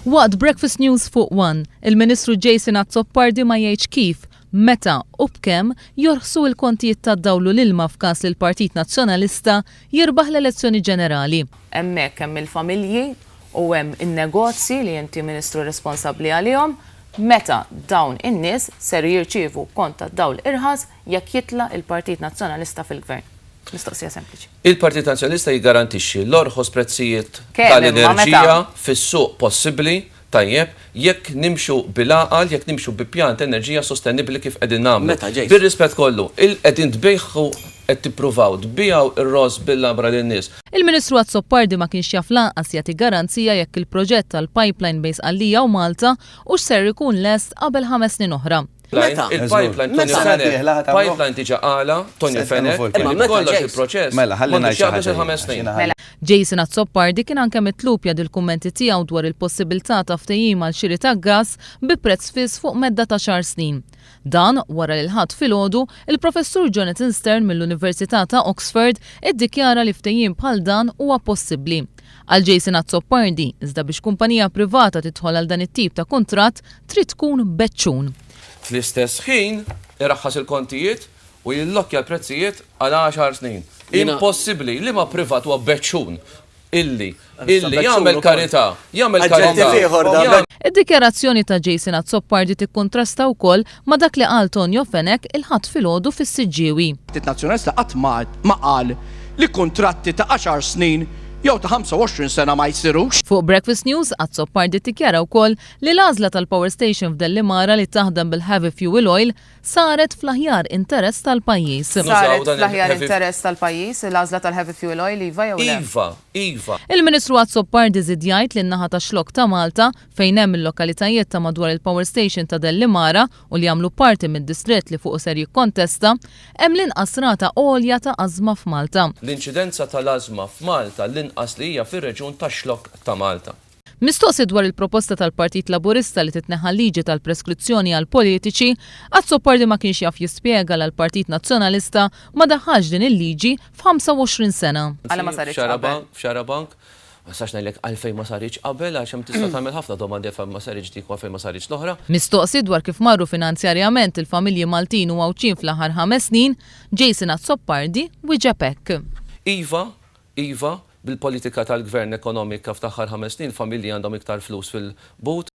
Waqt Breakfast News fuq One, il-Ministru Jason Azzopardi ma jgħidx kif, meta u b'kemm jorħsu l-kontijiet tad-dawlu l-ilma f'każ li l-Partit Nazzjonalista jirbaħ l-elezzjoni ġenerali. Hemmhekk hemm il-familji u hemm in-negozji li inti Ministru responsabbli għalihom, meta dawn in-nies ser jirċievu kont tad-dawl irħas jekk jitla' il-Partit Nazzjonalista fil-Gvern. Mistoqsija sempliċi. Il-Partit Nazzjonalista jiggarantixxi l-orħos prezzijiet tal-enerġija fis-suq possibbli tajjeb jekk nimxu bil-għaqal, jekk nimxu bi pjan ta' enerġija sostenibbli kif qegħdin nagħmlu. Bir-rispett kollu, qegħdin tbejħu qed tippruvaw tbijaw ir-ros bil-labra lin-nies. Il-Ministru Azzopardi ma kienx jaf lanqas jagħti garanzija jekk il-proġett tal-pipeline bejn Sqallija u Malta u x'ser ikun lest qabel 5 snin oħra. Il-pipeline pipeline diġa għala, Tonju Fener, kollox il-proċess. Mela, ħalli ngħid ħames snin. Jason Azzopardi kien anke mitlub jgħid il-kummenti tiegħu dwar il-possibilità ta' ftehim għal xiri ta' gass bi prezz fiss fuq medda ta' 10 snin. Dan wara li l-ħadd filgħodu, il-Professur Jonathan Stern mill-Università ta' Oxford iddikjara li ftehim bħal dan huwa possibbli. Għal Jason Azzopardi, iżda biex kumpanija privata tidħol għal dan it-tip ta' kuntratt trid tkun beċċun. Fl-istess ħin, iraħħas il-kontijiet u jillokja l-prezzijiet għal 10 snin. Impossibbli li ma privat huwa beċċun illi jagħmel karità, Id-dikjarazzjoni ta' Jason Azzopardi tikkontrasta wkoll ma' dak li qal Tonju Fener il-ħadd filgħodu fis-Siġġiewi. Partit Nazzjonalista qatt ma qal li kuntratti ta' 10 snin jew ta' 25 sena ma jsirux. Fuq Breakfast News, Azzopardi dikjara wkoll li l-għażla tal-Power Station f'Dellimara li taħdem bil-heavy fuel oil saret fl-aħjar interess tal-pajjiż. Saret fl-aħjar interess tal-pajjiż, l-għażla tal-heavy fuel oil iva jew le? Iva. Il-Ministru Azzopardi żied jgħid li n-naħa ta' Xlok ta' Malta fejn hemm il-lokalitajiet ta' madwar il-Power Station ta' Dellimara u li jagħmlu parti mid-distrett li fuq ser jikkontesta, hemm l-inqas rata għolja ta' ażma f'Malta. L-inċidenza tal-ażma f'Malta l-inqas li hija fir-reġjun ta' Xlok ta' Malta. Mistoqsi dwar il-proposta tal-Partit Laburista li titneħħa liġi tal-preskrizzjoni għal politiċi, Azzopardi ma kienx jaf jispjega l Partit Nazzjonalista ma daħħax din il-liġi f'25 sena. Għala ma saritx qabel. F'Xarabank, ma sax ngħidlek għalfejn ma saritx qabel għax hemm tista' tagħmel ħafna domandi fejn ma saritx dik u fejn ma saritx l-oħra. Mistoqsi dwar kif marru finanzjarjament il-familji Maltin u Għawċin fl-aħħar 5 snin, Jason Azzopardi wieġeb hekk. Iva, bil-politika tal-Gvern ekonomika f'taħħar 5 snin, familji għandhom iktar flus fil-but,